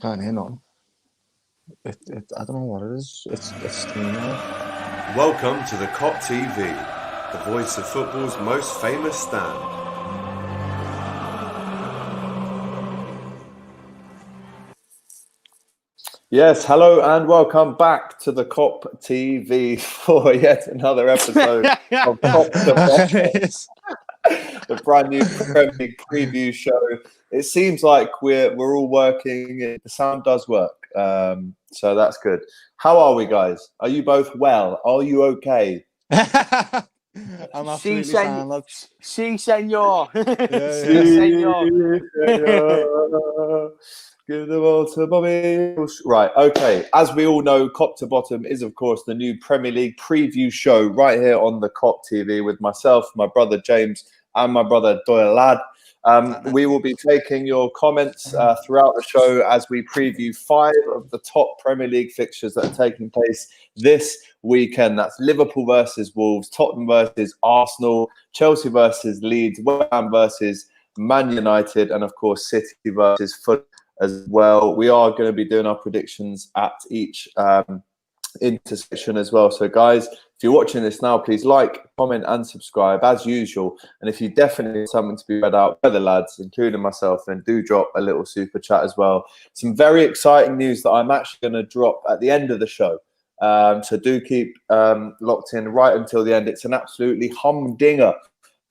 Can't hear none. I don't know what it is. It's Welcome to the Kop TV, the voice of football's most famous stand. Yes, hello and welcome back to the Kop TV for yet another episode of Kop the the brand new Premier League preview show. It seems like we're all working. The sound does work, so that's good. How are we, guys? Are you both well? Are you okay? I'm absolutely fine, lads. Si, senor. Si, senor. Give the ball to Bobby. Right, okay. As we all know, Kop to Bottom is, of course, the new Premier League preview show right here on the Kop TV with myself, my brother James, and my brother Doylad. We will be taking your comments throughout the show as we preview 5 of the top Premier League fixtures that are taking place this weekend. That's Liverpool versus Wolves, Tottenham versus Arsenal, Chelsea versus Leeds, West Ham versus Man United, and of course City versus Fulham as well. We are going to be doing our predictions at each intersection as well. So guys, if you're watching this now, please like, comment and subscribe as usual. And if you definitely need something to be read out by the lads, including myself, then do drop a little super chat as well. Some very exciting news that I'm actually going to drop at the end of the show. So do keep locked in right until the end. It's an absolutely humdinger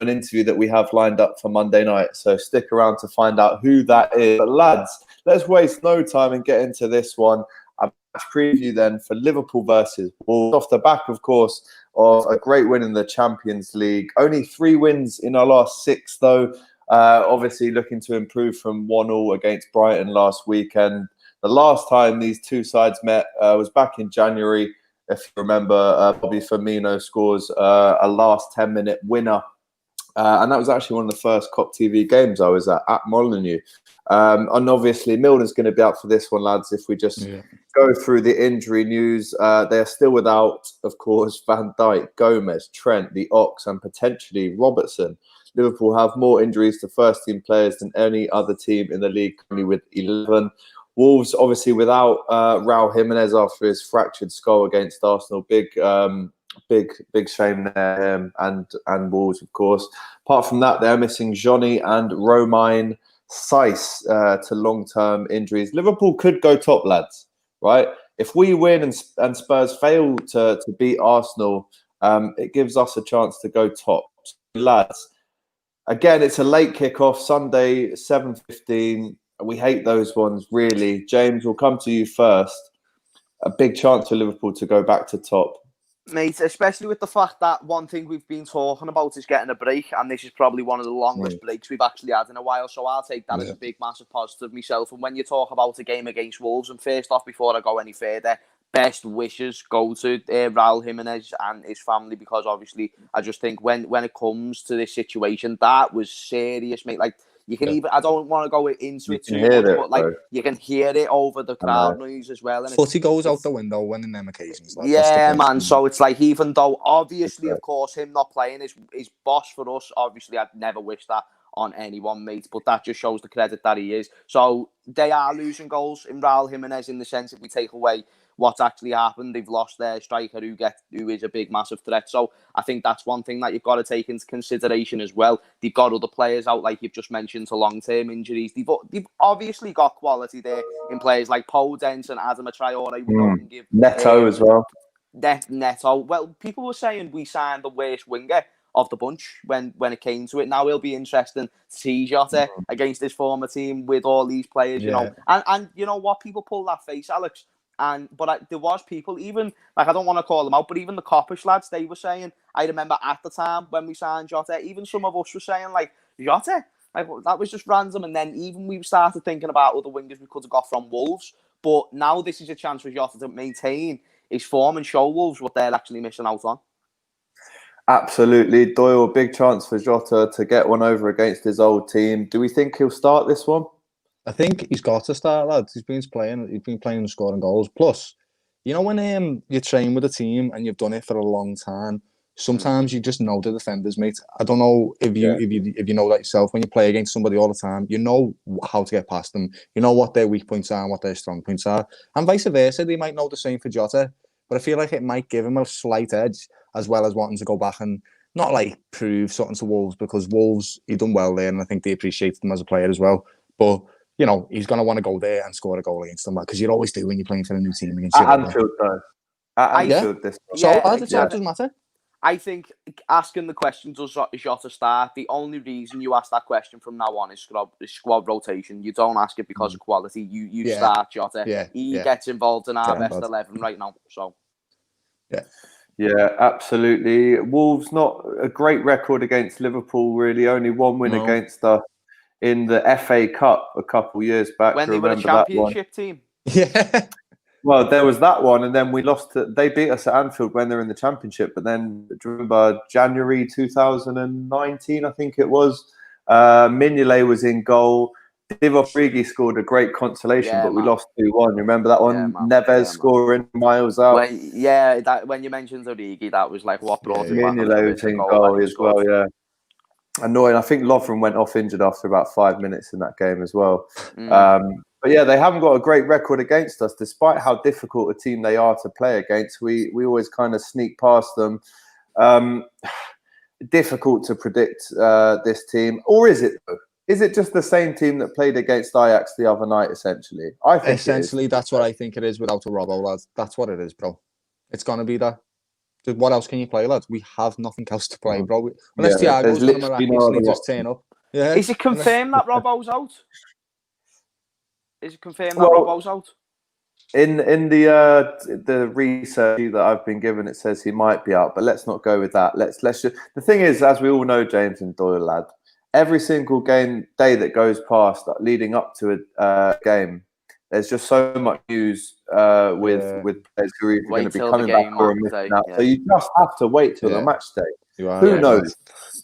an interview that we have lined up for Monday night. So stick around to find out who that is. But lads, let's waste no time and get into this one. A match preview then for Liverpool versus Wolves. Off the back, of course, of a great win in the Champions League. Only 3 wins in our last 6, though. Obviously looking to improve from 1-1 against Brighton last weekend. The last time these two sides met was back in January. If you remember, Bobby Firmino scores a last 10-minute winner. And that was actually one of the first Kop TV games I was at Molineux. And obviously, Milner's going to be out for this one, lads, if we just go through the injury news. They are still without, of course, Van Dijk, Gomez, Trent, the Ox, and potentially Robertson. Liverpool have more injuries to first-team players than any other team in the league, currently with 11. Wolves, obviously, without Raul Jimenez after his fractured skull against Arsenal. Big shame there, and Wolves, of course. Apart from that, they're missing Johnny and Romain Saiss to long-term injuries. Liverpool could go top, lads, right? If we win and Spurs fail to beat Arsenal, it gives us a chance to go top. So, lads, again, it's a late kickoff, Sunday, 7:15. We hate those ones, really. James, we'll come to you first. A big chance for Liverpool to go back to top. Mate, especially with the fact that one thing we've been talking about is getting a break, and this is probably one of the longest breaks we've actually had in a while, so I'll take that as a big, massive positive myself. And when you talk about a game against Wolves, and first off, before I go any further, best wishes go to Raul Jimenez and his family, because obviously I just think when it comes to this situation, that was serious, mate. Like, you can even, I don't want to go into it too much, but like, you can hear it over the crowd noise as well. And footy goes out the window when in them occasions. Like, yeah, man. So it's like, even though obviously, of course, him not playing is boss for us. Obviously, I'd never wish that on anyone, mate. But that just shows the credit that he is. So they are losing goals in Raul Jimenez, in the sense, if we take away what's actually happened, they've lost their striker who is a big, massive threat. So I think that's one thing that you've got to take into consideration as well. They've got other players out, like you've just mentioned, to long-term injuries. They've obviously got quality there in players like Podence and Adama Traore. Neto as well. Neto. Well, people were saying we signed the worst winger of the bunch when it came to it. Now it'll be interesting to see Jota against his former team with all these players, you know. And you know what? People pull that face, Alex. But there was people, even, like, I don't want to call them out, but even the Coppish lads, they were saying, I remember at the time when we signed Jota, even some of us were saying, like, Jota? Like, that was just random. And then even we started thinking about other wingers we could have got from Wolves. But now this is a chance for Jota to maintain his form and show Wolves what they're actually missing out on. Absolutely. Doyle, big chance for Jota to get one over against his old team. Do we think he'll start this one? I think he's got to start, lads. He's been playing and scoring goals. Plus, you know, when you train with a team and you've done it for a long time, sometimes you just know the defenders, mate. I don't know if you know that yourself. When you play against somebody all the time, you know how to get past them. You know what their weak points are and what their strong points are, and vice versa. They might know the same for Jota, but I feel like it might give him a slight edge, as well as wanting to go back and not like prove something to Wolves, because Wolves, he done well there, and I think they appreciated him as a player as well. But you know, he's going to want to go there and score a goal against them, because you always do when you're playing for a new team against your rival. Anfield, though. At Anfield, this one. So it doesn't matter. I think asking the question, does Jota start? The only reason you ask that question from now on is squad rotation. You don't ask it because of quality. You start Jota. He gets involved in our best 11 right now. So yeah, absolutely. Wolves, not a great record against Liverpool, really. Only one win against us in the FA Cup a couple years back. When they were a championship team. Yeah. Well, there was that one, and then we lost. They beat us at Anfield when they were in the Championship. But then, do you remember January 2019? I think it was. Mignolet was in goal. Divock Origi scored a great consolation, but we lost 2-1. You remember that one? Neves scoring miles out. When you mentioned Origi, that was like what brought him back. Mignolet was in goal as well. Yeah, annoying. I think Lovren went off injured after about 5 minutes in that game as well. But yeah, they haven't got a great record against us, despite how difficult a team they are to play against. We always kind of sneak past them. Difficult to predict this team, or is it? Is it just the same team that played against Ajax the other night? Essentially, I think essentially that's what I think it is. Without a Robbo, lads, that's what it is, bro. It's gonna be that. What else can you play, lads? We have nothing else to play, bro. Unless Thiago's going to miraculously just turn up. Yeah. Is it confirmed that Robbo's out? Is it confirmed that Robbo's out? In the research that I've been given, it says he might be out, but let's not go with that. Let's just. The thing is, as we all know, James and Doylad, every single day that goes past leading up to a game, there's just so much news with players who are going to be coming back or missing out. So you just have to wait till the match day. Who knows?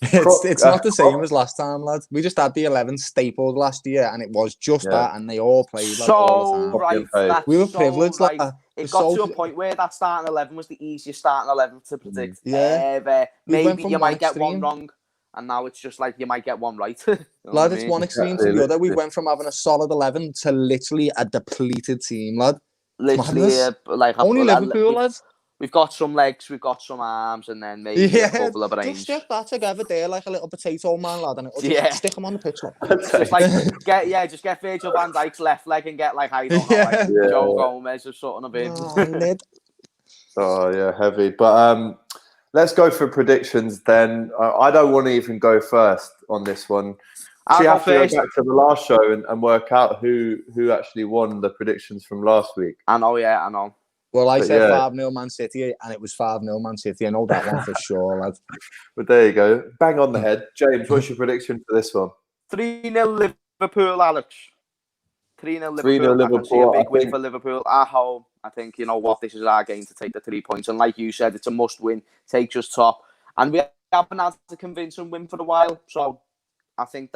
It's not the same as last time, lads. We just had the 11 stapled last year, and it was just that, and they all played like all the time. We were privileged. Right. It got to a point where that starting 11 was the easiest starting 11 to predict ever. Maybe you might get one wrong, and now it's just like you might get one right. Lad, it's one extreme to the other. We went from having a solid 11 to literally a depleted team, lad. Literally, only Liverpool, lads. We've got some legs, we've got some arms, and then maybe a couple of brains. Just stick that together there like a little potato man, lad, and it'll just stick them on the pitch. Just get Virgil van Dijk's left leg and get like Joe Gomez or something of him. Oh yeah, heavy. But let's go for predictions then. I don't want to even go first on this one. We have to go back to the last show and work out who actually won the predictions from last week. I know. Well, I said 5-0 Man City, and it was 5-0 Man City. I know that one for sure, lad. But there you go. Bang on the head. James, what's your prediction for this one? 3-0 Liverpool, Alex. 3-0 Liverpool. 3-0 Liverpool. I can see a big win for Liverpool at home. I think, you know what, this is our game to take the 3 points. And like you said, it's a must-win. Takes us top. And we haven't had a convincing win for a while. So I think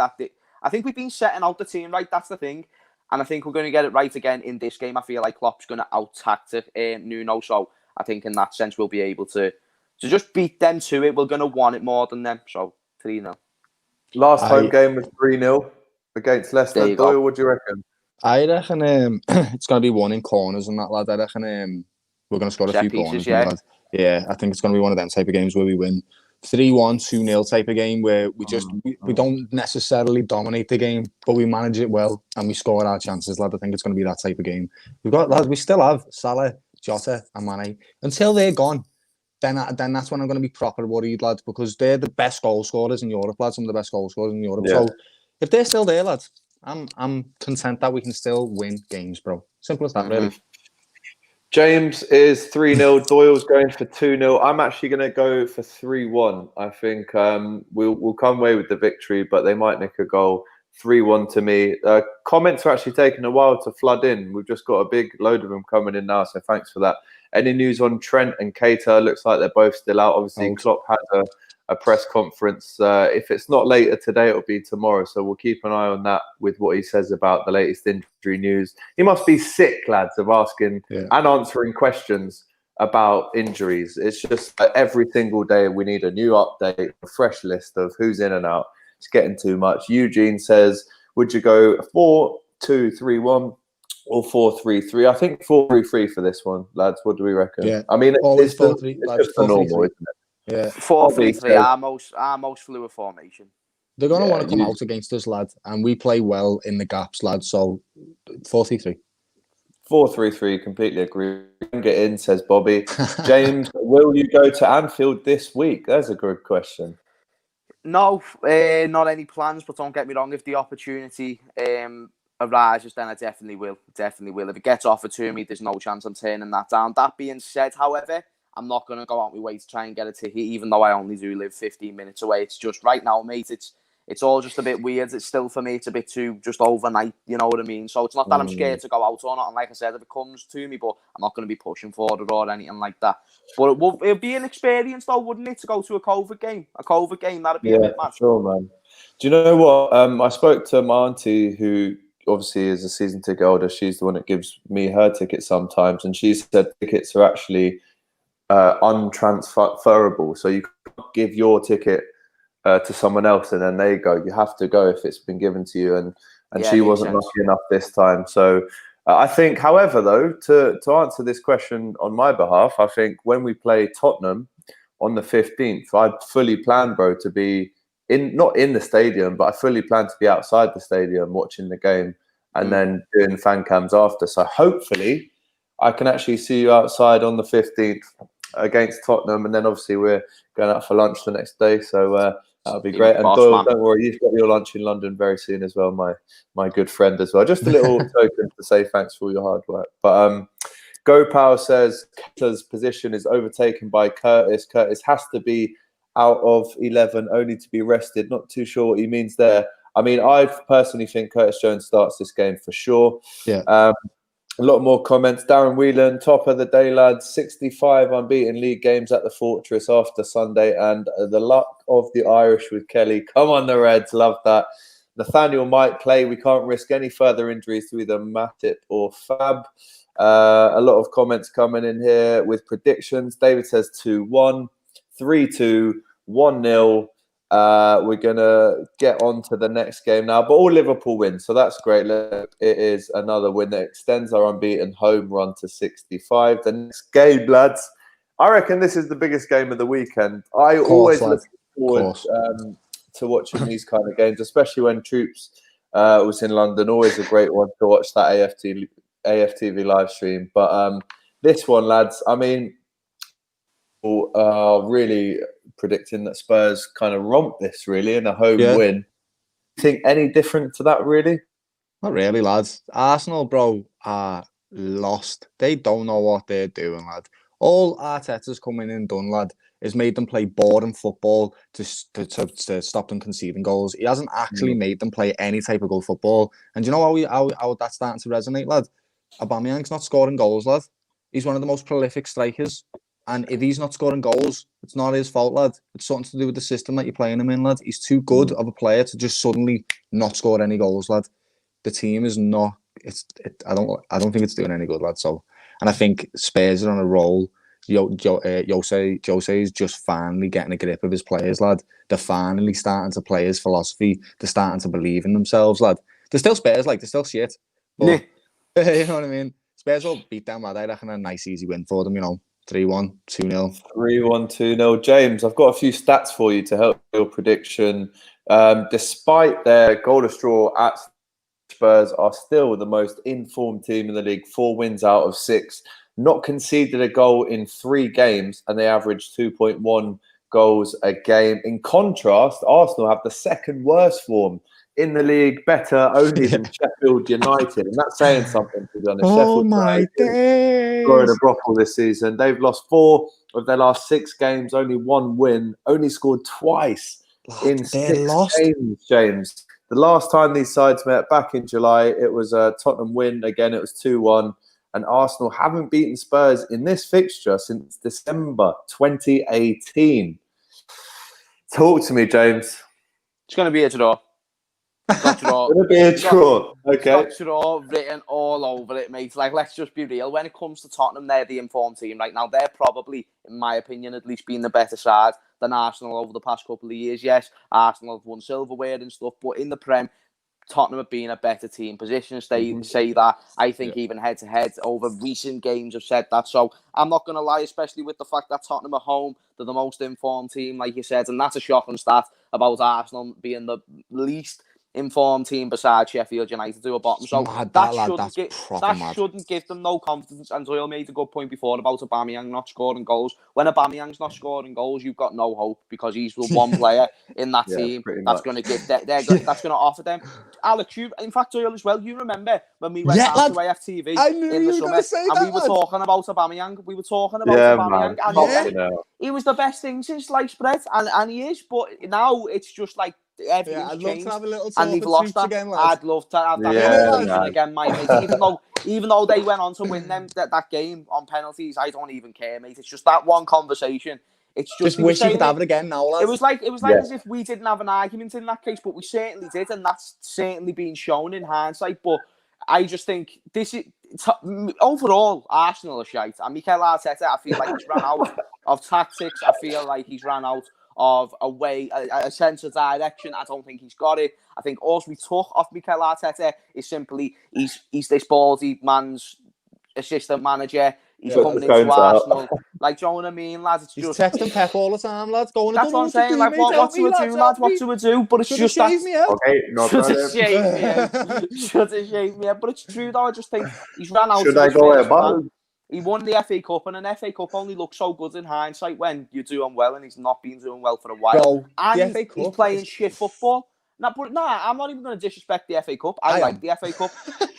we've been setting out the team right. That's the thing. And I think we're going to get it right again in this game. I feel like Klopp's going to out-tactic Nuno. So I think in that sense, we'll be able to just beat them to it. We're going to want it more than them. So 3-0. Last home game was 3-0 against Leicester. Doyle, what do you reckon? I reckon it's going to be one in corners and that, lad. I reckon we're going to score a few corners. Yeah, I think it's going to be one of them type of games where we win 3-1, 2-0 type of game where we don't necessarily dominate the game, but we manage it well and we score our chances, lad. I think it's going to be that type of game. We still have Salah, Jota and Mane. Until they're gone, then that's when I'm going to be proper worried, lads, because they're the best goal scorers in Europe, lads. Some of the best goal scorers in Europe. Yeah. So if they're still there, lads, I'm content that we can still win games, bro. Simple as that, really. James is 3-0. Doyle's going for 2-0. I'm actually going to go for 3-1. I think we'll come away with the victory, but they might nick a goal. 3-1 to me. Comments are actually taking a while to flood in. We've just got a big load of them coming in now, so thanks for that. Any news on Trent and Keita? Looks like they're both still out. Obviously, Klopp had a press conference. If it's not later today, it'll be tomorrow. So we'll keep an eye on that with what he says about the latest injury news. He must be sick, lads, of asking and answering questions about injuries. It's just like every single day we need a new update, a fresh list of who's in and out. It's getting too much. Eugene says, would you go 4-2-3-1 or 4-3-3? I think 4-3-3 for this one, lads. What do we reckon? Yeah, I mean, always it's 4-3. just the normal, isn't it? Yeah, 4-3-3. Our most fluid formation. They're going to want to come out against us, lad, and we play well in the gaps, lad. So 4-3-3. 4-3-3, completely agree. Get in, says Bobby. James, will you go to Anfield this week? That's a good question. No, not any plans, but don't get me wrong, if the opportunity arises, then I definitely will. Definitely will. If it gets offered to me, there's no chance I'm turning that down. That being said, however, I'm not going to go out my way to try and get a ticket, even though I only do live 15 minutes away. It's just right now, mate, it's all just a bit weird. It's still, for me, it's a bit too just overnight, you know what I mean? So it's not that I'm scared to go out or not. And like I said, if it comes to me, but I'm not going to be pushing for it or anything like that. But it'd be an experience, though, wouldn't it, to go to a COVID game? A COVID game, that'd be a bit mad. Sure, man. Do you know what? I spoke to my auntie, who obviously is a season ticket holder. She's the one that gives me her tickets sometimes. And she said tickets are actually untransferable. So you can't give your ticket to someone else and then they go. You have to go if it's been given to you, and she wasn't lucky enough this time. So I think, however, though, to answer this question on my behalf, I think when we play Tottenham on the 15th, I fully plan, bro, to be not in the stadium, but I fully plan to be outside the stadium watching the game and then doing fan cams after. So hopefully I can actually see you outside on the 15th against Tottenham, and then obviously we're going out for lunch the next day. So that'll be great. And Doyle, don't worry, you've got your lunch in London very soon as well, my good friend as well. Just a little token to say thanks for all your hard work. But Go Power says Keita's position is overtaken by Curtis. Curtis has to be out of 11, only to be rested. Not too sure what he means there. I mean, I personally think Curtis Jones starts this game for sure. Yeah. A lot more comments. Darren Whelan, top of the day, lads. 65 unbeaten league games at the Fortress after Sunday, and the luck of the Irish with Kelly. Come on, the Reds. Love that. Nathaniel might play. We can't risk any further injuries to either Matip or Fab. A lot of comments coming in here with predictions. David says 2-1, 3-2, 1-0. We're going to get on to the next game now, but all Liverpool win, so that's great. Look, it is another win that extends our unbeaten home run to 65. The next game, lads, I reckon this is the biggest game of the weekend. I always look forward to watching these kind of games, especially when Troops was in London. Always a great one to watch that AFTV live stream. But this one, lads, I mean, really predicting that Spurs kind of romp this really in a home win. Think any different to that really? Not really, lads. Arsenal, bro, are lost. They don't know what they're doing, lad. All Arteta's coming in and done, lad, is made them play boring football to stop them conceding goals. He hasn't actually made them play any type of good football. And do you know how that's starting to resonate, lad? Aubameyang's not scoring goals, lad. He's one of the most prolific strikers. And if he's not scoring goals, it's not his fault, lad. It's something to do with the system that you're playing him in, lad. He's too good of a player to just suddenly not score any goals, lad. The team is not. I don't think it's doing any good, lad. So, and I think Spurs are on a roll. Jose is just finally getting a grip of his players, lad. They're finally starting to play his philosophy. They're starting to believe in themselves, lad. They're still Spurs, like they're still shit. But, you know what I mean? Spurs will beat them, lad. I reckon a nice, easy win for them, you know. 3-1, 2-0. 3-1, 2-0. James, I've got a few stats for you to help your prediction. Despite their goal of straw at Spurs are still the most informed team in the league. 4 wins out of 6. Not conceded a goal in 3 games, and they average 2.1 goals a game. In contrast, Arsenal have the second worst form in the league, better only than Sheffield United. And that's saying something, to be honest. Oh, my days. Scoring a brothel this season. They've lost 4 of their last 6 games, only 1 win, only scored twice in 6 games, James. The last time these sides met back in July, it was a Tottenham win. Again, it was 2-1. And Arsenal haven't beaten Spurs in this fixture since December 2018. Talk to me, James. It's going to be a draw. Got draw. It'll be a draw. Okay. Got draw written all over it, mate. Like, let's just be real. When it comes to Tottenham, they're the informed team right now. They're probably, in my opinion, at least, been the better side than Arsenal over the past couple of years. Yes, Arsenal have won silverware and stuff, but in the Prem, Tottenham have been a better team. Positions say that. I think even head-to-head over recent games have said that. So I'm not going to lie, especially with the fact that Tottenham are home. They're the most informed team, like you said, and that's a shocking stat about Arsenal being the least informed team besides Sheffield United to a bottom. So that shouldn't give them no confidence. And Doyle made a good point before about Aubameyang not scoring goals. When Aubameyang's not scoring goals, you've got no hope because he's the one player in that team that's going to give that's going to offer them. Alex, in fact, Doyle as well. You remember when we went down to AFTV in the summer and we were talking about Aubameyang. We were talking about Aubameyang, and he was the best thing since sliced bread, and he is. But now it's just like. Everything's changed, and they've lost that. Again, I'd love to have that conversation again, mate. Even though they went on to win them that game on penalties, I don't even care, mate. It's just that one conversation. It's just wish you could have it again now, lads. It was like as if we didn't have an argument in that case, but we certainly did, and that's certainly been shown in hindsight. But I just think this is overall Arsenal are shite, and Mikel Arteta, I feel like he's run out of tactics. I feel like he's run out of a sense of direction. I don't think he's got it. I think all we took off Mikel Arteta is simply he's this ballsy man's assistant manager. He's coming into Arsenal. Like, do you know what I mean, lads? He's texting Pep all the time, lads. That's what I'm saying. Like, what do we do, lads? What do we do? But it's just that. Okay, not Should have shaved me out. But it's true, though. I just think he's ran out. Should I go about? He won the FA Cup, and an FA Cup only looks so good in hindsight when you're doing well, and he's not been doing well for a while. And he's playing shit football. I'm not even going to disrespect the FA Cup. I like the FA Cup.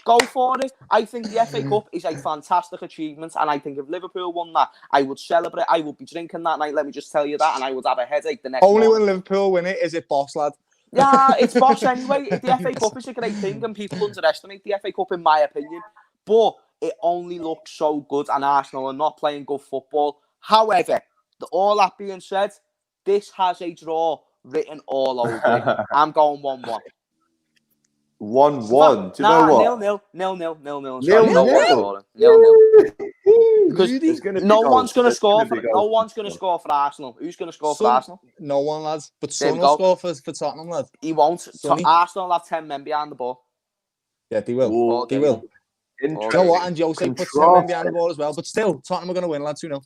Go for it. I think the FA Cup is a fantastic achievement, and I think if Liverpool won that, I would celebrate. I would be drinking that night, let me just tell you that, and I would have a headache the next Only morning. When Liverpool win it is it boss, lad. Yeah, it's boss anyway. The FA Cup is a great thing, and people underestimate the FA Cup, in my opinion. But it only looks so good, and Arsenal are not playing good football. However, all that being said, this has a draw written all over it. I'm going 1-1. 1-1. Do you know what? 0-0. 0-0. Because no one's going to score for Arsenal. Who's going to score for Arsenal? No one, lads. But Son will score for Tottenham, lad. He won't. Arsenal have 10 men behind the ball. Yeah, they will. They will. You know what? And Jose puts 10 men behind the ball as well. But still, Tottenham are going to win, lads. 2-0.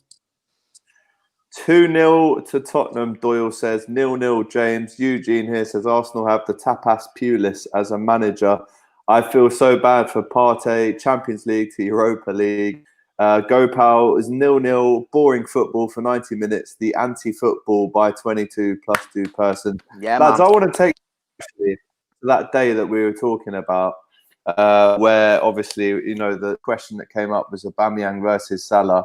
2-0 to Tottenham, Doyle says. 0-0, James. Eugene here says Arsenal have the tapas Pulis as a manager. I feel so bad for Partey, Champions League to Europa League. Gopal is 0-0, boring football for 90 minutes. The anti-football by 22 plus 2 person. Yeah, lads, I want to take to that day that we were talking about, where obviously, you know, the question that came up was Aubameyang versus Salah.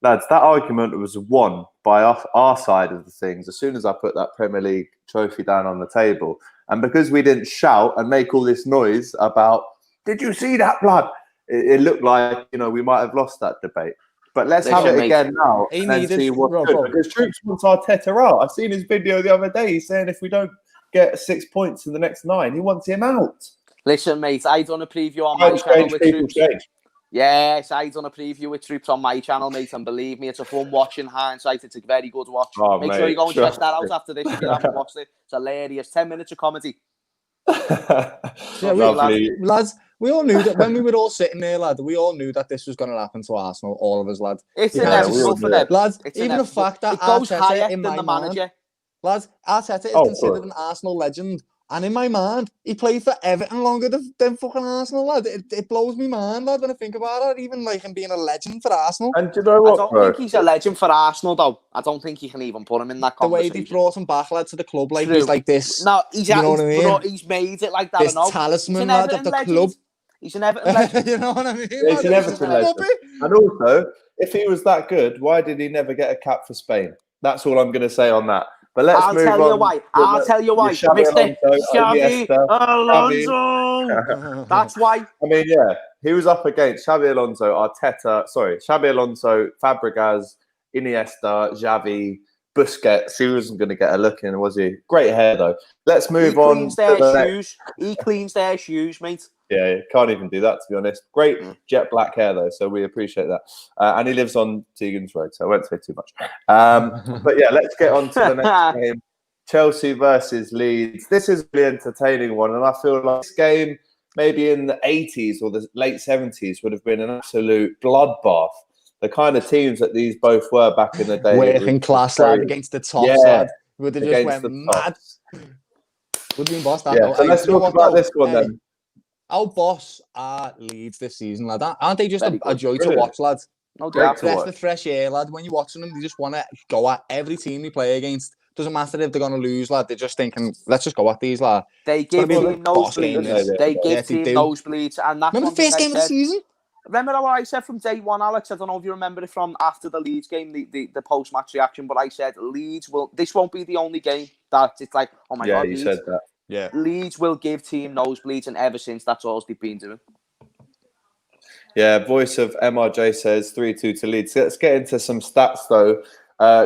Lads, that argument was won by our side of the things as soon as I put that Premier League trophy down on the table. And because we didn't shout and make all this noise about, did you see that, blood? It looked like, you know, we might have lost that debate. But let's have it again now and see what's good. Because Troops wants Arteta out. I've seen his video the other day. He's saying if we don't get 6 points in the next 9, he wants him out. Listen, mate, I done a preview on my channel with Troops. Yes, I done a preview with Troops on my channel, mate, and believe me, it's a fun watch in hindsight. It's a very good watch. Make sure you go and check that out after this if you haven't watched it. It's hilarious. 10 minutes of comedy. Lads, we all knew that when we were all sitting there, lad, we all knew that this was going to happen to Arsenal, all of us, lad. It's inevitable for them. Lads, even the fact that it goes Arteta higher in than my the manager. Mind, lads, Arteta is considered an Arsenal legend. And in my mind, he played for Everton longer than fucking Arsenal, lad. It blows me mind, lad, when I think about it. Even like him being a legend for Arsenal. And do you know what, I don't think he's a legend for Arsenal, though. I don't think you can even put him in that conversation. The way they brought him back, lad, to the club, like he's like this. No, you know what I mean? He's made it like that. This talisman, lad, of the club. He's an Everton legend. You know what I mean? Yeah, he's an Everton legend. And also, if he was that good, why did he never get a cap for Spain? That's all I'm going to say on that. But let's move on. I'll tell you why. Mr. Xabi Alonso. That's why. I mean, yeah, he was up against Xabi Alonso, Fabregas, Iniesta, Xavi, Busquets. He wasn't going to get a look in, was he? Great hair, though. Let's move on. He cleans their shoes, mate. Yeah, can't even do that, to be honest. Great jet black hair, though, so we appreciate that. And he lives on Tegan's Road, so I won't say too much. But yeah, let's get on to the next game. Chelsea versus Leeds. This is a really entertaining one, and I feel like this game, maybe in the 80s or the late 70s, would have been an absolute bloodbath. The kind of teams that these both were back in the day. Working class lad against the top side. Would have just went mad. Would have been boss that. Yeah, so let's talk about this one then. Our boss are Leeds this season, lad. Aren't they just a joy to watch, lad? No doubt. Breath of fresh air, lad. When you're watching them, they just want to go at every team they play against. Doesn't matter if they're going to lose, lad. They're just thinking, let's just go at these, lad. They give team nosebleeds. They give team nosebleeds. And that's remember the first game of the season? Remember what I said from day one, Alex? I don't know if you remember it from after the Leeds game, the post-match reaction, but I said this won't be the only game that it's like, oh my God, you said that. Yeah. Leeds will give team nosebleeds, and ever since, that's all they've been doing. Yeah, voice of MRJ says 3-2 to Leeds. Let's get into some stats, though.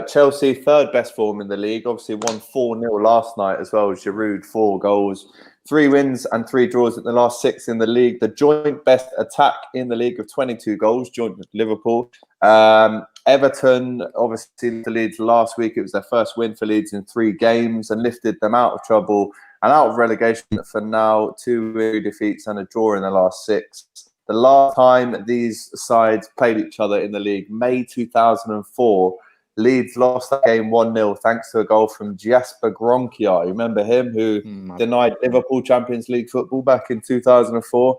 Chelsea, third best form in the league. Obviously won 4-0 last night as well. Giroud, 4 goals. 3 wins and 3 draws in the last 6 in the league. The joint best attack in the league of 22 goals, joint with Liverpool. Everton, obviously, the Leeds last week. It was their first win for Leeds in 3 games and lifted them out of trouble and out of relegation for now. 2 defeats and a draw in the last 6. The last time these sides played each other in the league, May 2004, Leeds lost that game 1-0 thanks to a goal from Jasper Gronkia. You remember him, who denied Liverpool Champions League football back in 2004.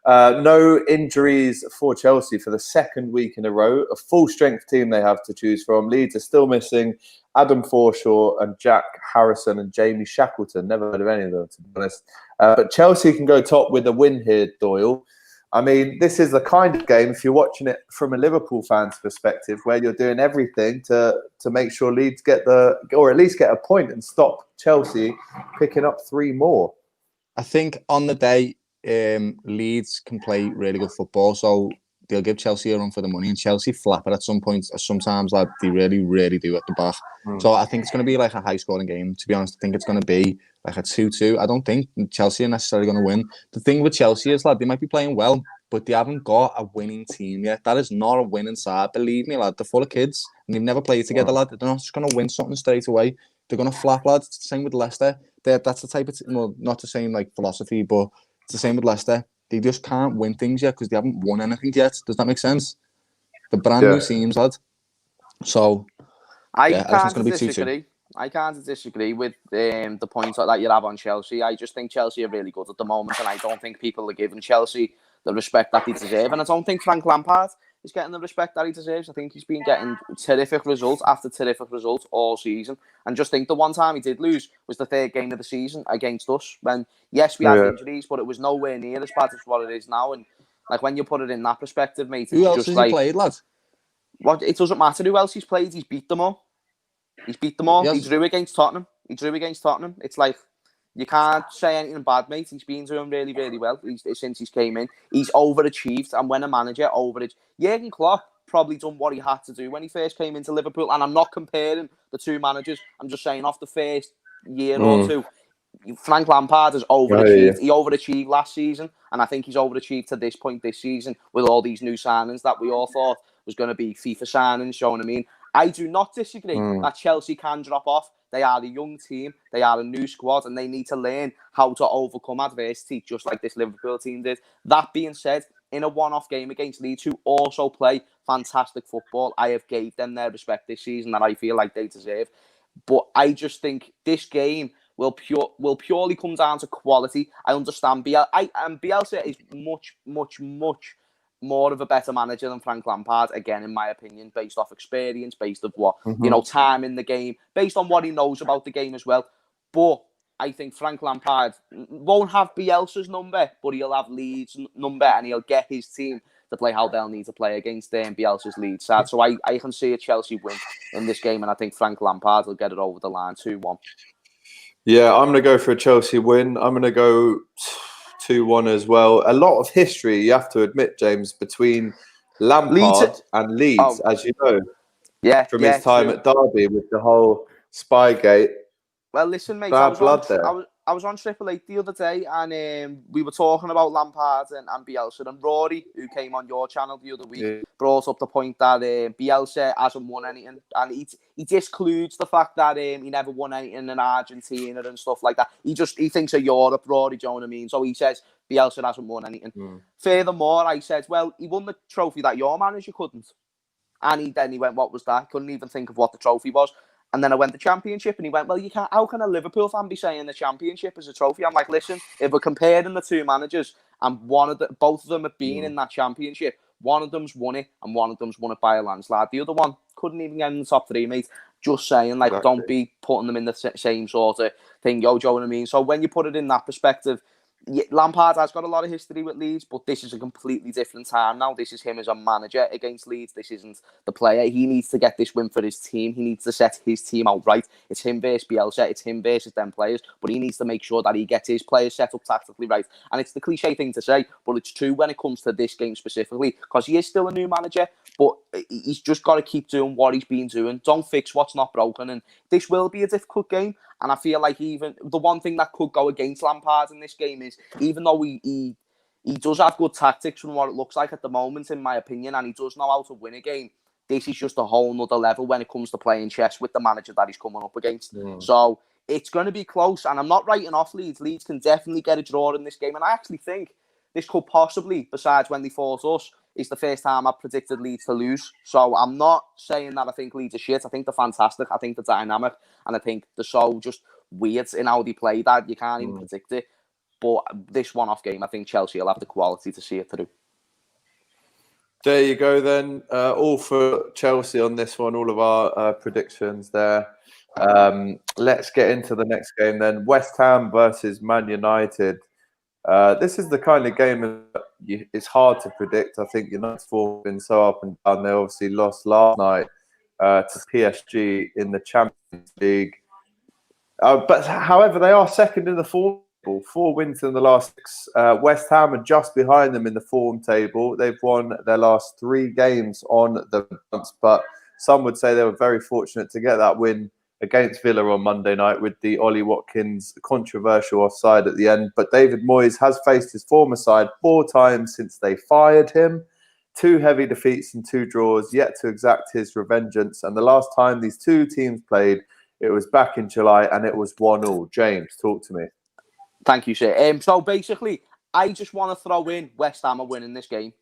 No injuries for Chelsea for the 2nd week in a row. A full-strength team they have to choose from. Leeds are still missing Adam Forshaw and Jack Harrison and Jamie Shackleton. Never heard of any of them, to be honest. But Chelsea can go top with a win here, Doyle. I mean, this is the kind of game, if you're watching it from a Liverpool fan's perspective, where you're doing everything to make sure Leeds get or at least get a point and stop Chelsea picking up 3 more. I think on the day, Leeds can play really good football, so they'll give Chelsea a run for the money, and Chelsea flap it at some points. Sometimes, like, they really, really do at the back. So I think it's going to be like a high-scoring game, to be honest. I think it's going to be like a 2-2. I don't think Chelsea are necessarily going to win. The thing with Chelsea is, lad, they might be playing well, but they haven't got a winning team yet. That is not a winning side. Believe me, lad. They're full of kids, and they've never played together, lad. They're not just going to win something straight away. They're going to flap, lad. It's the same with Leicester. That's the type of, well, not the same like philosophy, but it's the same with Leicester. They just can't win things yet because they haven't won anything yet. Does that make sense? The brand new teams, lad. So, I can't disagree with the points that you have on Chelsea. I just think Chelsea are really good at the moment, and I don't think people are giving Chelsea the respect that they deserve. And I don't think Frank Lampard is getting the respect that he deserves. I think he's been getting terrific results after terrific results all season. And just think the one time he did lose was the 3rd game of the season against us. When, yes, we had injuries, but it was nowhere near as bad as what it is now. And like, when you put it in that perspective, mate, who else has he played, lad? Well, it doesn't matter who else he's played. He's beat them all. He drew against Tottenham. It's like, you can't say anything bad, mate. He's been doing really, really well since he's came in. He's overachieved, and when a manager Jurgen Klopp probably done what he had to do when he first came into Liverpool. And I'm not comparing the 2 managers. I'm just saying off the first year or 2, Frank Lampard has overachieved. He overachieved last season, and I think he's overachieved to this point this season with all these new signings that we all thought was going to be FIFA signings. You know what I mean? I do not disagree that Chelsea can drop off. They are a young team. They are a new squad, and they need to learn how to overcome adversity, just like this Liverpool team did. That being said, in a one-off game against Leeds, who also play fantastic football, I have gave them their respect this season that I feel like they deserve. But I just think this game will purely come down to quality. I understand Bielsa is much, much, much more of a better manager than Frank Lampard, again, in my opinion, based off experience, based off what, time in the game, based on what he knows about the game as well. But I think Frank Lampard won't have Bielsa's number, but he'll have Leeds' number, and he'll get his team to play how they'll need to play against Bielsa's Leeds side. So I can see a Chelsea win in this game, and I think Frank Lampard will get it over the line 2-1. Yeah, I'm going to go for a Chelsea win. I'm going to go 2-1 as well. A lot of history, you have to admit, James, between Lampard and Leeds, as you know. from his time at Derby with the whole Spygate. Well, listen, mate, I was on Triple Eight the other day, and we were talking about Lampard and Bielsa, and Rory, who came on your channel the other week, brought up the point that Bielsa hasn't won anything, and he discludes the fact that he never won anything in Argentina and stuff like that. He thinks of Europe, Rory, do you know what I mean? So he says Bielsa hasn't won anything. Furthermore, I said, well, he won the trophy that your manager couldn't. And then he went, what was that? Couldn't even think of what the trophy was. And then I went the championship, and he went, well, you can't. How can a Liverpool fan be saying the championship is a trophy? I'm like, listen, if we're comparing the two managers, and both of them have been in that championship, one of them's won it, and one of them's won it by a landslide. The other one couldn't even get in the top three, mate. Just saying, like, don't be putting them in the same sort of thing, yo, do you know what I mean? So when you put it in that perspective, Lampard has got a lot of history with Leeds, but this is a completely different time now. This is him as a manager against Leeds. This isn't the player. He needs to get this win for his team. He needs to set his team out right. It's him versus Bielsa. It's him versus them players. But he needs to make sure that he gets his players set up tactically right. And it's the cliche thing to say, but it's true when it comes to this game specifically, because he is still a new manager, but he's just got to keep doing what he's been doing. Don't fix what's not broken. And this will be a difficult game. And I feel like even the one thing that could go against Lampard in this game is, even though he does have good tactics from what it looks like at the moment, in my opinion, and he does know how to win a game, this is just a whole nother level when it comes to playing chess with the manager that he's coming up against. So it's going to be close, and I'm not writing off Leeds. Leeds can definitely get a draw in this game, and I actually think this could possibly, besides when they fought us, is the first time I've predicted Leeds to lose. So I'm not saying that I think Leeds are shit. I think they're fantastic. I think they're dynamic. And I think they're so just weird in how they play that you can't even predict it. But this one-off game, I think Chelsea will have the quality to see it through. There you go then. All for Chelsea on this one. All of our predictions there. Let's get into the next game then. West Ham versus Man United. This is the kind of game that it's hard to predict. I think United's form has been so up and down. They obviously lost last night to PSG in the Champions League. But however, they are second in the form table. 4 wins in the last 6. West Ham are just behind them in the form table. They've won their last 3 games on the bounce, but some would say they were very fortunate to get that win against Villa on Monday night with the Ollie Watkins controversial offside at the end. But David Moyes has faced his former side 4 times since they fired him. 2 heavy defeats and 2 draws, yet to exact his revengeance. And the last time these 2 teams played, it was back in July, and it was 1-1. James, talk to me. Thank you, sir. So basically, I just want to throw in West Ham are winning this game.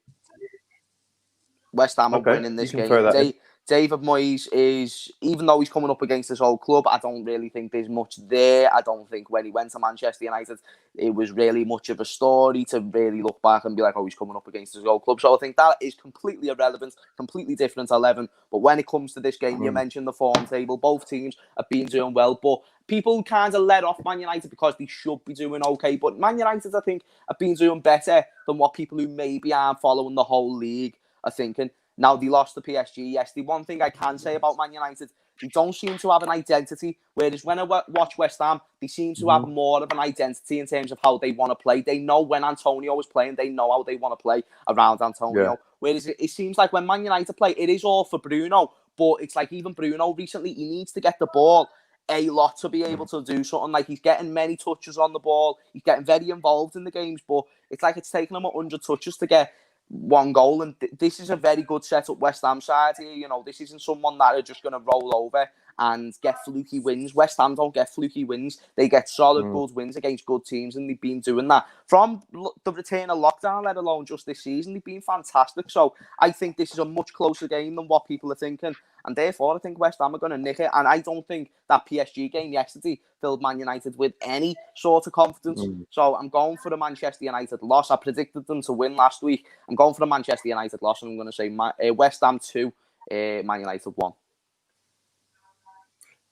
West Ham are winning this game. David Moyes is, even though he's coming up against this old club, I don't really think there's much there. I don't think when he went to Manchester United, it was really much of a story to really look back and be like, oh, he's coming up against his old club. So I think that is completely irrelevant, completely different 11. But when it comes to this game, you mentioned the form table. Both teams have been doing well, but people kind of let off Man United because they should be doing okay. But Man United, I think, have been doing better than what people who maybe aren't following the whole league are thinking. Now, they lost to PSG. Yes, the one thing I can say about Man United, they don't seem to have an identity. Whereas when I watch West Ham, they seem to have more of an identity in terms of how they want to play. They know when Antonio is playing, they know how they want to play around Antonio. Yeah. Whereas it seems like when Man United play, it is all for Bruno. But it's like even Bruno recently, he needs to get the ball a lot to be able to do something. Like he's getting many touches on the ball. He's getting very involved in the games. But it's like it's taken him 100 touches to get 1 goal, and this is a very good setup West Ham side here. You know, this isn't someone that are just going to roll over and get fluky wins. West Ham don't get fluky wins. They get solid good wins against good teams, and they've been doing that from the return of lockdown, let alone just this season. They've been fantastic. So I think this is a much closer game than what people are thinking, and therefore I think West Ham are going to nick it. And I don't think that PSG game yesterday filled Man United with any sort of confidence. So I'm going for the Manchester United loss. I predicted them to win last week. I'm going for the Manchester United loss, and I'm going to say West Ham 2, Man United 1.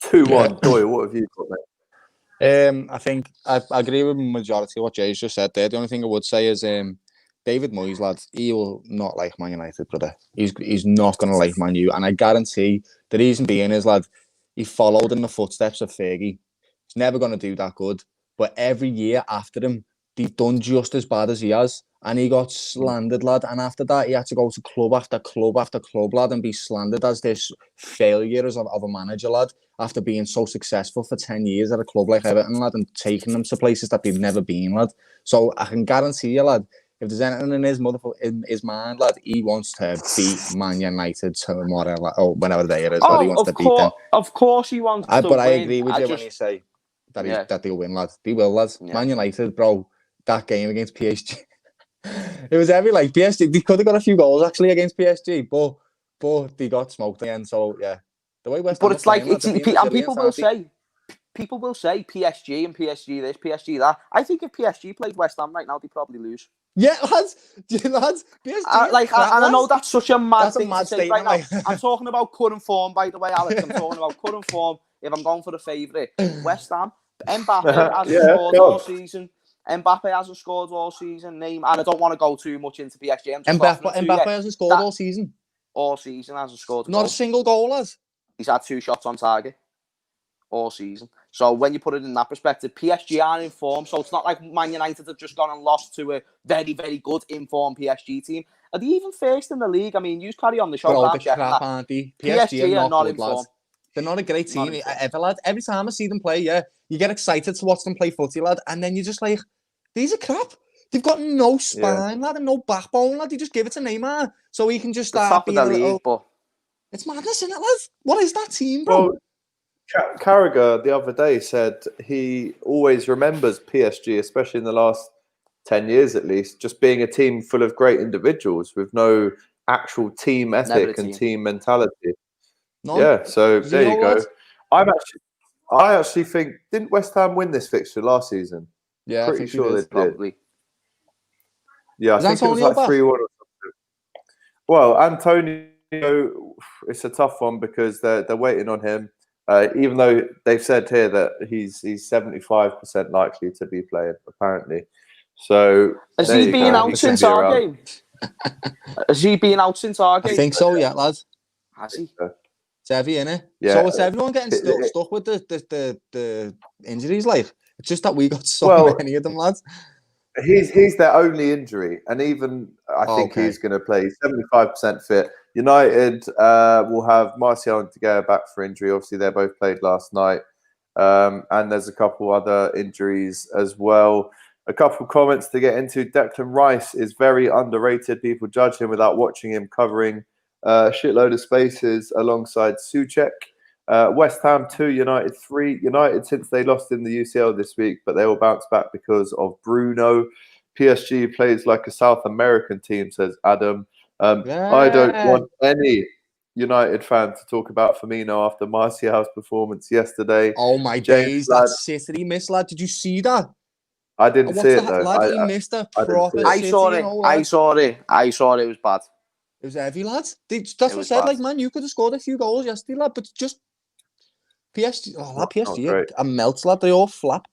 2-1. Doyle, what have you got there? I think I agree with the majority of what Jay's just said there. The only thing I would say is David Moyes, lads, he will not like Man United, brother. He's not going to like Man U. And I guarantee the reason being is, lad, he followed in the footsteps of Fergie. He's never going to do that good. But every year after him, they've done just as bad as he has. And he got slandered, lad. And after that, he had to go to club after club after club, lad, and be slandered as this failure of a manager, lad, after being so successful for 10 years at a club like Everton, lad, and taking them to places that they've never been, lad. So I can guarantee you, lad, if there's anything in his mind, lad, he wants to beat Man United tomorrow, lad, or whenever they is, lad, he wants to beat them. Of course he wants to But win. I agree with you when you say that they'll win, lad. They will, lad. Yeah. Man United, bro, that game against PSG. It was heavy, like PSG. They could have got a few goals actually against PSG, but they got smoked again. So yeah, the way West Ham. But it's like and people will say PSG and PSG this, PSG that. I think if PSG played West Ham right now, they probably lose. Yeah, lads. PSG. And I know that's such a mad thing to say right now. I'm talking about current form, by the way, Alex. I'm talking about current form. If I'm going for the favourite, West Ham. Mbappe hasn't scored all season. Mbappe hasn't scored all season. And I don't want to go too much into PSG. Mbappe hasn't scored all season. All season hasn't scored. Not a single goal, lads. He's had 2 shots on target all season. So when you put it in that perspective, PSG are in form. So it's not like Man United have just gone and lost to a very, very good informed PSG team. Are they even first in the league? I mean, you carry on the show. Bro, the crap, aren't they? PSG are not good, in form. Lads. They're not a great team ever, lad. Every time I see them play, you get excited to watch them play footy, lad. And then you're just like, these are crap. They've got no spine, lad, and no backbone, lad. They just give it to Neymar so he can just start being a little... But... It's madness, isn't it, lad? What is that team, bro? Well, Carragher the other day said he always remembers PSG, especially in the last 10 years at least, just being a team full of great individuals with no actual team ethic and team mentality. None. Yeah, so there you go. I actually think, didn't West Ham win this fixture last season? Yeah, pretty sure they did. Probably. Yeah, I think it was like 3-1 or something. Well, Antonio, it's a tough one because they're waiting on him. Even though they've said here that he's 75% likely to be playing, apparently. So has he been out since our game? Has he been out since our game? I think so, yeah, lads. Has he? It's heavy, innit? Yeah. So it's everyone getting stuck with the injuries, like. It's just that we got so many of them, lads. He's their only injury, and even I think he's going to play 75% fit. United will have Martial and De Gea back for injury. Obviously, they both played last night, and there's a couple other injuries as well. A couple comments to get into. Declan Rice is very underrated. People judge him without watching him covering a shitload of spaces alongside Souček. West Ham 2, United 3. United, since they lost in the UCL this week, but they will bounce back because of Bruno. PSG plays like a South American team, says Adam. I don't want any United fan to talk about Firmino after Martial's performance yesterday. Oh my days, that City miss, lad. Did you see that? I didn't see it though. Lad, he missed a proper I saw it. I saw it. It was bad. It was heavy, lads. That's what I said. Bad. Like, man, you could have scored a few goals yesterday, lad, but just PSG. Oh, that PSG a melts, lad. They all flap.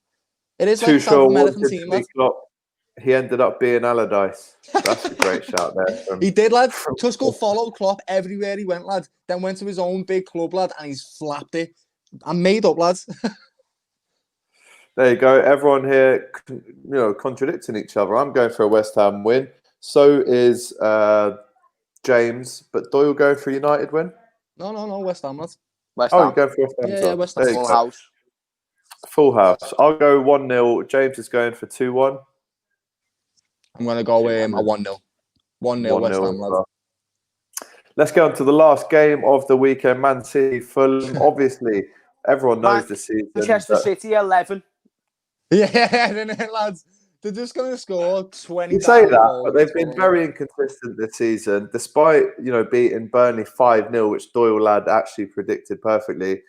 It is like a South American team, lad. He ended up being Allardyce. That's a great shout there. He did, lad. Tuchel followed Klopp everywhere he went, lad. Then went to his own big club, lad, and he's flapped it. I'm made up, lads. There you go. Everyone here, contradicting each other. I'm going for a West Ham win. So is James. But Doyle going for a United win? No. West Ham, lads. West Ham. Oh, you go for West Ham. Yeah, West Ham. Full house. Full house. I'll go 1-0. James is going for 2-1. I'm going to go a 1-0. 1-0 West Ham, lads. Let's go on to the last game of the weekend. Man City, Fulham. Obviously, everyone knows the season. Manchester City 11. Yeah, lads. They're just going to score 20. You say that, but they've been very inconsistent this season, despite beating Burnley 5-0, which Doylad actually predicted perfectly.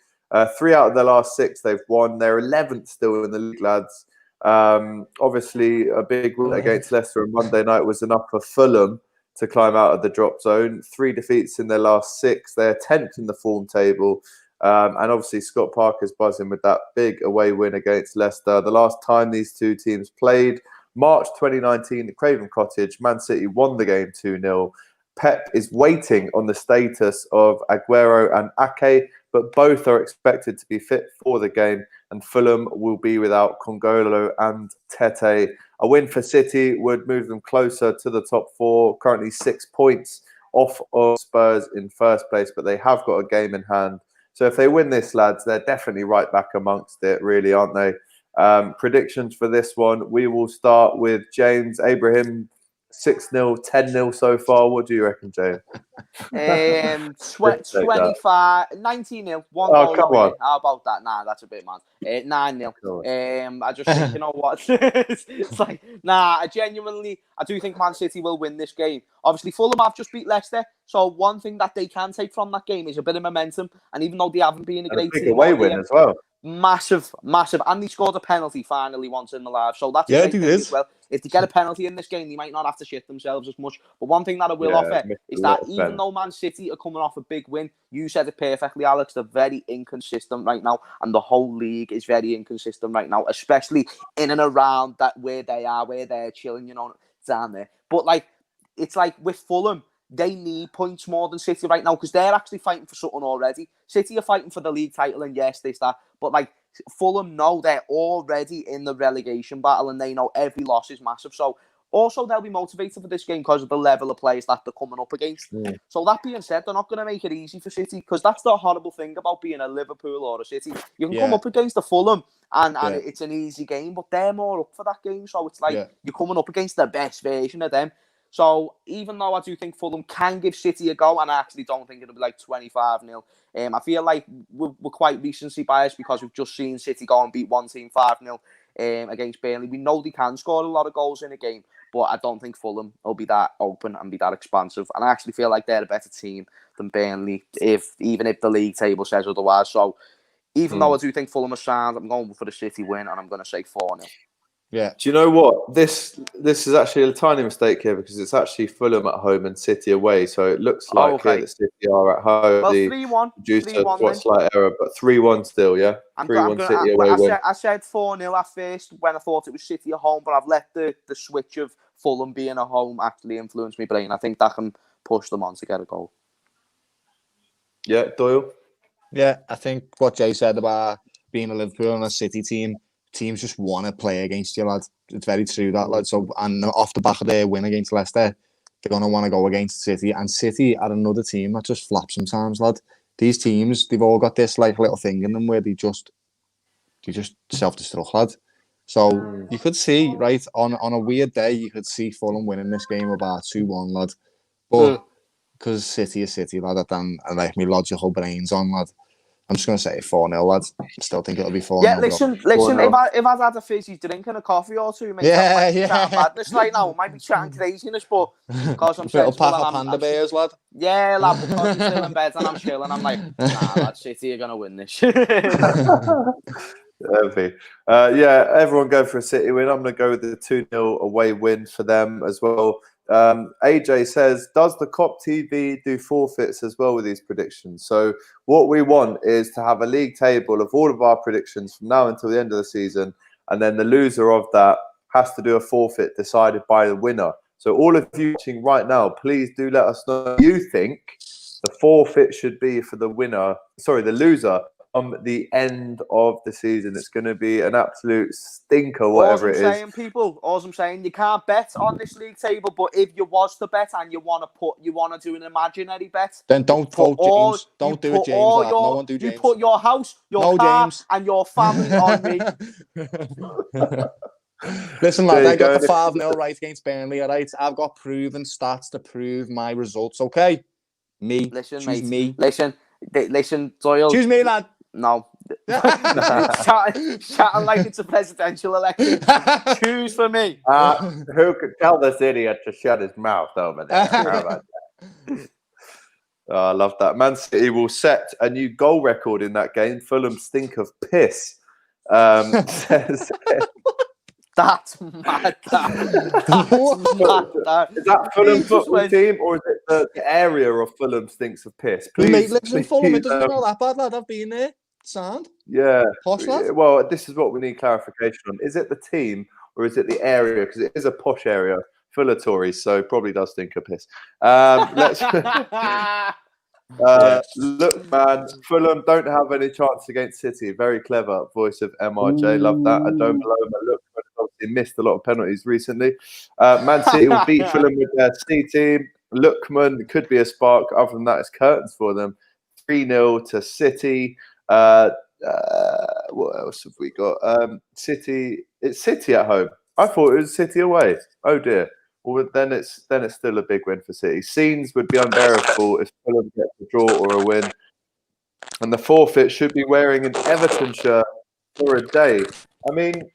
3 out of their last 6 they've won. They're 11th still in the league, lads. Obviously, a big win against Leicester on Monday night was enough for Fulham to climb out of the drop zone. 3 defeats in their last 6. They're 10th in the form table. And obviously, Scott Parker's buzzing with that big away win against Leicester. The last time these two teams played, March 2019 at Craven Cottage, Man City won the game 2-0. Pep is waiting on the status of Aguero and Ake, but both are expected to be fit for the game. and Fulham will be without Congolo and Tete. A win for City would move them closer to the top 4, currently 6 points off of Spurs in first place, but they have got a game in hand. So if they win this, lads, they're definitely right back amongst it, really, aren't they? Predictions for this one, we will start with James. Abraham, 6-0, 10-0 so far. What do you reckon, James? 25, 19-0, one Oh, goal come away. on. How about that? Nah, that's a bit mad. 9-0. I just think, you know what? It's like, I do think Man City will win this game. Obviously, Fulham have just beat Leicester, so one thing that they can take from that game is a bit of momentum. And even though they haven't been a great big team away win as well. Massive, and they scored a penalty finally once in the live, so that's a great thing as well. If they get a penalty in this game, they might not have to shit themselves as much. But one thing that I will offer is that even though Man City are coming off a big win, you said it perfectly, Alex, they're very inconsistent right now, and the whole league is very inconsistent right now, especially in and around that where they're chilling, you know, down there. But it's like with Fulham, they need points more than City right now because they're actually fighting for something already. City are fighting for the league title, and yes, but Fulham know they're already in the relegation battle, and they know every loss is massive. So also they'll be motivated for this game because of the level of players that they're coming up against. So that being said, they're not going to make it easy for City because that's the horrible thing about being a Liverpool or a City. You can come up against the Fulham and it's an easy game, but they're more up for that game. So it's like you're coming up against the best version of them. So even though I do think Fulham can give City a go, and I actually don't think it'll be 25-0, I feel like we're quite recency biased because we've just seen City go and beat one team 5-0 against Burnley. We know they can score a lot of goals in a game, but I don't think Fulham will be that open and be that expansive. And I actually feel like they're a better team than Burnley, even if the league table says otherwise. So even though I do think Fulham are sound, I'm going for the City win, and I'm going to say 4-0. Yeah. Do you know what? This is actually a tiny mistake here because it's actually Fulham at home and City away. So it looks like here that City are at home. Well, 3-1. 3-1 slight error, but 3-1 still, yeah? 3-1 City away win. I said 4-0 at first when I thought it was City at home, but I've let the switch of Fulham being at home actually influence my brain. I think that can push them on to get a goal. Yeah, Doyle? Yeah, I think what Jay said about being a Liverpool and a City team, teams just want to play against you, lad. It's very true, that, lad. So, and off the back of their win against Leicester, they're going to want to go against City. And City are another team that just flaps sometimes, lad. These teams, they've all got this little thing in them where they just self-destruct, lad. So you could see, right, on a weird day, you could see Fulham winning this game about 2-1, lad. But because City is City, lad, and me logical brains on, lad, I'm just going to say 4-0, lads. I still think it'll be 4-0. Yeah, listen. If I'd had a fizzy drink and a coffee or two, mate, I might be chatting madness right now. I might be chatting craziness, but because I'm sensible pack of Panda Bears, lad. Yeah, lad, because I'm still in bed and I'm chilling, I'm like, nah, lad, City are going to win this. Everyone go for a City win. I'm going to go with the 2-0 away win for them as well. AJ says, does the Kop TV do forfeits as well with these predictions? So what we want is to have a league table of all of our predictions from now until the end of the season, and then the loser of that has to do a forfeit decided by the winner. So all of you watching right now, please do let us know what you think the forfeit should be for the loser the end of the season. It's going to be an absolute stinker, whatever it is. All I'm saying, you can't bet on this league table, but if you was to bet and you want to do an imaginary bet, then don't vote James. Don't do it, James. No one do James. You put your house, your car, James, and your family on me. Listen, lad, I got the 5-0 right against Burnley, all right? I've got proven stats to prove my results, okay? Listen, mate. Listen, Doyle. Choose me, lad. No. Chatting like it's a presidential election. Choose for me. Who could tell this idiot to shut his mouth over there? How about that? I love that. Man City will set a new goal record in that game. Fulham stink of piss. Says... That's mad. Is that Fulham football team, or is it the area of Fulham stinks of piss? Please, mate, listen, Fulham, it doesn't smell that bad, lad. I've been there. Sound? Yeah. Posh, lad? Well, this is what we need clarification on. Is it the team or is it the area? Because it is a posh area full of Tories, so probably does stink of piss. Look, man, Fulham don't have any chance against City. Very clever voice of MRJ. Love that. I don't below him. Look, obviously missed a lot of penalties recently. Man City will beat Fulham with their C team. Lookman could be a spark. Other than that, it's curtains for them. 3-0 to City. What else have we got? City. It's City at home. I thought it was City away. Oh dear. Well, then it's still a big win for City. Scenes would be unbearable if Fulham gets a draw or a win. And the forfeit should be wearing an Everton shirt for a day. I mean,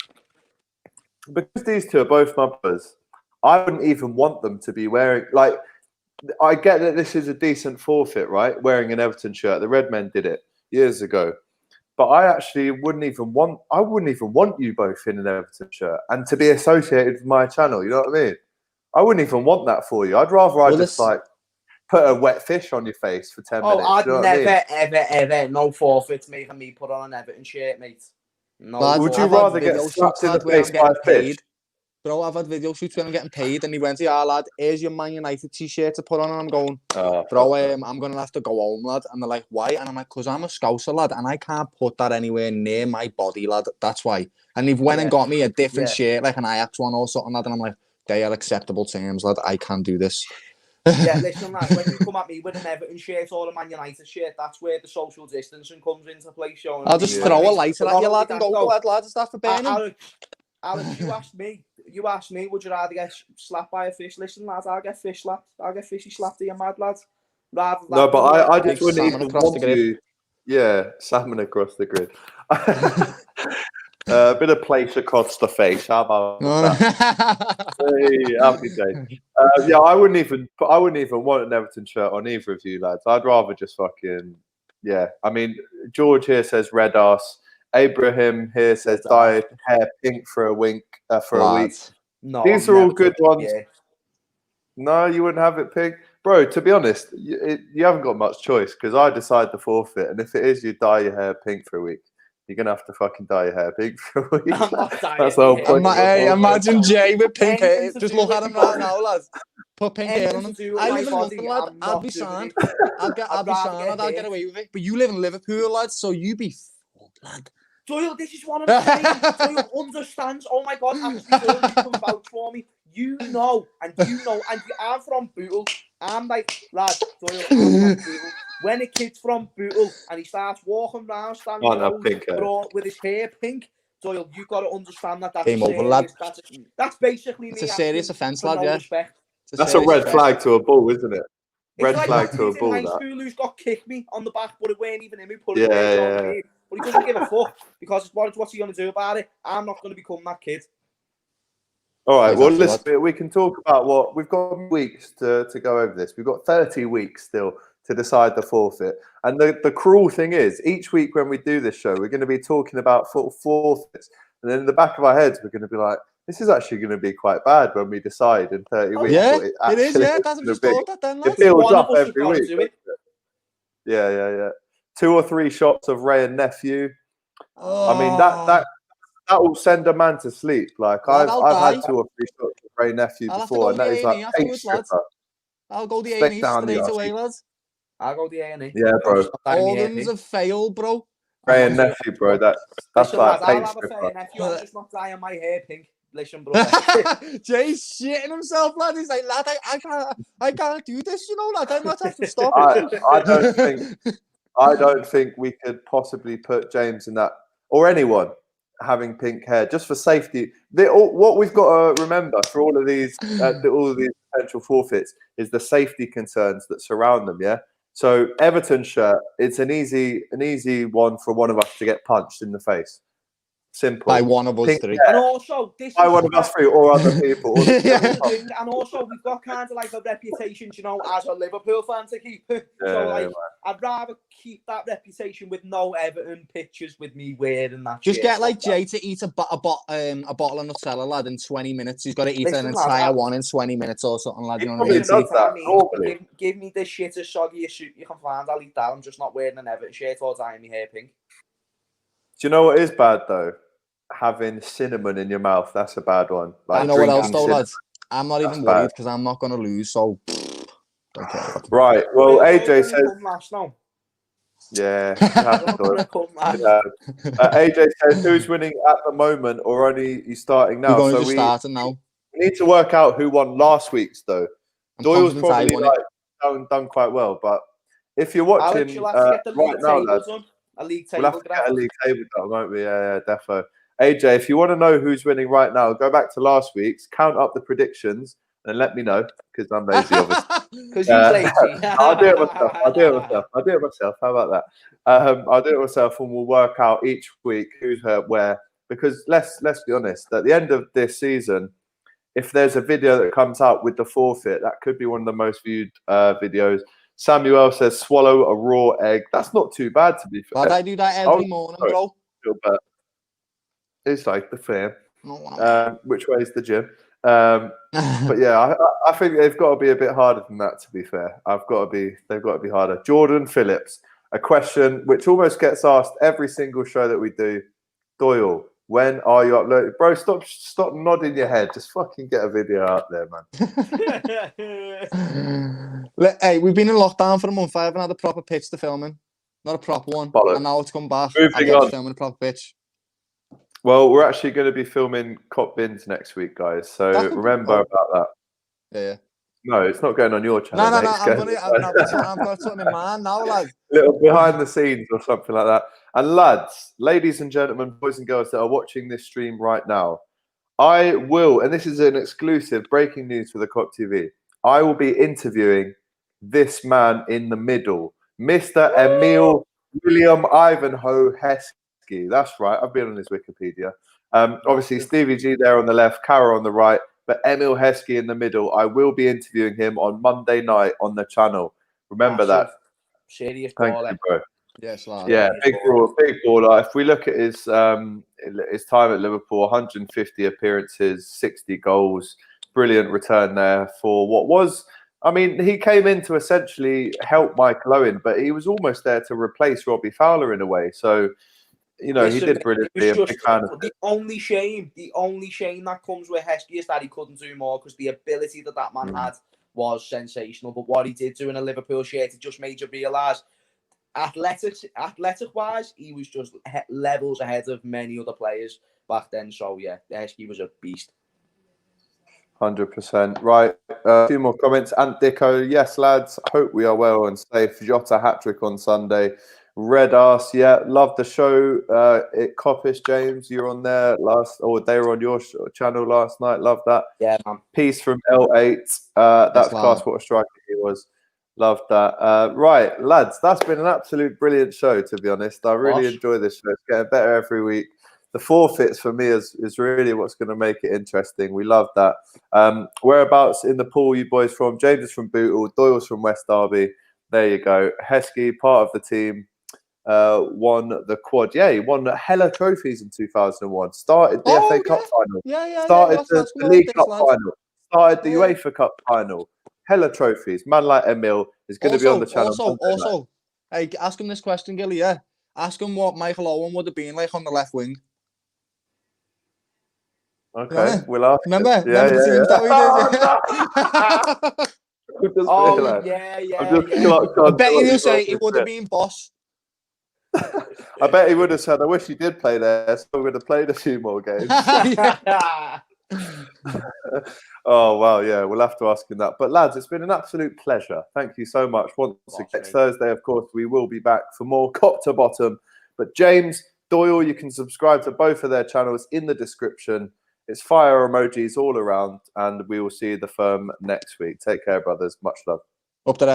because these two are both my brothers, I wouldn't even want them to be wearing, like, I get that this is a decent forfeit, right? Wearing an Everton shirt. The Redmond did it years ago. But I actually wouldn't even want you both in an Everton shirt and to be associated with my channel. You know what I mean? I wouldn't even want that for you. I'd rather just like put a wet fish on your face for 10 minutes. I'd you know ever, no forfeits making me put on an Everton shirt, mate. No. Lads, would you rather get slapped in the face by a fish? Bro, I've had video shoots when I'm getting paid, and he went, "Yeah, lad, here's your Man United t-shirt to put on," and I'm going, "Bro, I'm gonna have to go home, lad." And they're like, "Why?" And I'm like, "Cause I'm a Scouser, lad, and I can't put that anywhere near my body, lad. That's why." And they've went and got me a different shirt, like an Ajax one or something, lad. And I'm like, "They are acceptable terms, lad. I can do this." Yeah, listen, lad, when you come at me with an Everton shirt or a Man United shirt, that's where the social distancing comes into play. Showing I'll just throw a lighter at you, lad, and go ahead, lad, and start for burning. Alex, you asked me, would you rather get slapped by a fish? Listen, lads, I'll get fish slapped. I'll get fishy slapped. Are you mad, lads? No, but I just wouldn't even want you. Yeah, salmon across the grid. A bit of place across the face. How about that? Hey, happy day. Yeah, I wouldn't even want an Everton shirt on either of you lads. I'd rather just fucking I mean, George here says red ass. Abraham here says dye hair pink for a week. No, these are all good ones. Yeah. No, you wouldn't have it pink, bro. To be honest, you haven't got much choice because I decide the forfeit, and if it is you dye your hair pink for a week, you're gonna have to fucking dye your hair pink for a week. That's the whole point. Hey, imagine Jay with pink hair. Just look at him right now, lads. Put pink hair on him. I live in London, lad. I'll be signed. I'll be signed. I'll get away with it. But you live in Liverpool, lad, so you be fucked, lad. Doyle, this is what I'm saying. Doyle understands. Oh my God, actually, Doyle, you can vouch for me. You know, and I'm from Bootle. I'm like, lad, Doyle, I'm from Bootle. When a kid's from Bootle and he starts walking around, standing with his hair pink, Doyle, you got to understand that that's over, lad. That's basically it's a serious offence, lad. Yeah, that's a red flag to a bull, isn't it? Red flag to a bull. High school who's got kicked me on the back, but it weren't even him who put it on. But he doesn't give a fuck because what's he going to do about it? I'm not going to become that kid. All right, well, listen, we can talk about what we've got weeks to go over this. We've got 30 weeks still to decide the forfeit. And the cruel thing is, each week when we do this show, we're going to be talking about forfeits. And then in the back of our heads, we're going to be like, this is actually going to be quite bad when we decide in 30 weeks. Yeah, it is, yeah. That's just thought that then, it builds up every week. Yeah. 2 or 3 shots of Ray and Nephew. I mean, that will send a man to sleep. Like I've had 2 or 3 shots of Ray Nephew before, and that is like paint stripper. I'll go the A&E straight away, lads. I'll go the A&E. Yeah, bro. Organs have failed, bro. Ray and Nephew, bro. That's listen, like lads, paint I'll have a fair Nephew. I'm just not dyeing my hair pink. Listen, bro. Jay's shitting himself, lad. He's like, lad, I can't do this, you know, lad. I might have to stop. I don't think we could possibly put James in that, or anyone having pink hair, just for safety. What we've got to remember for all of these potential forfeits is the safety concerns that surround them. Yeah. So Everton shirt, it's an easy one for one of us to get punched in the face. Simple. By one of us three. And also, this by one of us three or other people. And also, we've got kind of like a reputation, you know, as a Liverpool fan to keep. I'd rather keep that reputation with no Everton pictures with me wearing that. Just get like Jay to eat a bottle of Nutella, lad, in 20 minutes. He's got to eat an entire one in 20 minutes or something, lad. You know what I mean? Give me the shittest, soggiest suit you can find. I'll eat that. I'm just not wearing an Everton shirt or dyeing my hair pink. Do you know what is bad though? Having cinnamon in your mouth, that's a bad one. Like, I know what else though, lads. I'm not even worried because I'm not going to lose. So Okay. Right. Well, AJ says. Last now. Yeah. AJ says, who's winning at the moment, or only you starting now? We're going to just starting now. We need to work out who won last week's though. Doyle's probably done quite well, but if you're watching Alex, you'll have to get the right now, lads, a league table we'll have to get a league table done, won't we? Yeah, defo. AJ, if you want to know who's winning right now, go back to last week's, count up the predictions, and let me know, because I'm lazy, obviously. Because he's lazy. I'll do it myself. How about that? I'll do it myself, and we'll work out each week who's where. Because let's be honest, at the end of this season, if there's a video that comes out with the forfeit, that could be one of the most viewed videos. Samuel says, swallow a raw egg. That's not too bad, to be fair. But I do that every morning, bro. It's like the fair. Which way is the gym? But yeah, I think they've got to be a bit harder than that, to be fair. They've got to be harder. Jordan Phillips, a question which almost gets asked every single show that we do. Doyle, when are you uploading? Bro, stop nodding your head. Just fucking get a video out there, man. Hey, we've been in lockdown for a month. I haven't had a proper pitch to film in. Not a proper one. And now it's come back. I'm filming a proper pitch. Well, we're actually going to be filming Kop Bins next week, guys. So remember about that. Yeah. No, it's not going on your channel. No. I've got something in mind now, lad. Little behind the scenes or something like that. And lads, ladies and gentlemen, boys and girls that are watching this stream right now, I will, and this is an exclusive breaking news for the Kop TV, I will be interviewing this man in the middle, Mr. Emil William Ivanhoe Heskey. That's right. I've been on his Wikipedia. Obviously, Stevie G there on the left, Cara on the right, but Emil Heskey in the middle. I will be interviewing him on Monday night on the channel. Remember that. Serious baller. Thank you, bro. Yes, lad. Yeah, big baller. If we look at his time at Liverpool, 150 appearances, 60 goals, brilliant return there for what was. I mean, he came in to essentially help Michael Owen, but he was almost there to replace Robbie Fowler in a way. So, you know, he did brilliantly. The only shame that comes with Heskey is that he couldn't do more, because the ability that man had was sensational. But what he did do in a Liverpool shirt, it just made you realise, athletic-wise, he was just levels ahead of many other players back then. So, yeah, Heskey was a beast. 100%. Right, a few more comments. Ant Dicko, yes, lads, hope we are well and safe. Jota hat-trick on Sunday. Red Ass, yeah, love the show. Coppish, James, you're on there they were on your channel last night. Love that. Yeah, man. Peace from L8. That's class. What a striker he was. Love that. Right, lads, that's been an absolute brilliant show, to be honest. I really enjoy this show. It's getting better every week. The forfeits for me is really what's going to make it interesting. We love that. Whereabouts in the pool you boys from? James is from Bootle. Doyle's from West Derby. There you go. Heskey, part of the team, won the quad. Yeah, he won hella trophies in 2001. Started the FA Cup final. Started the League Cup final. Started the UEFA Cup final. Hella trophies. Man like Emil is going to be on the channel. Also, hey, ask him this question, Gilly. Yeah, ask him what Michael Owen would have been like on the left wing. Okay, we'll ask. Remember the teams that we did? I bet he'll say it would have been Boss. I bet he would have said, I wish he did play there, so we would have played a few more games. Oh, wow, yeah, we'll have to ask him that. But, lads, it's been an absolute pleasure. Thank you so much. Next Thursday, of course, we will be back for more Kop to Bottom. But James, Doyle, you can subscribe to both of their channels in the description. It's fire emojis all around, and we will see the firm next week. Take care, brothers. Much love. Up the lads.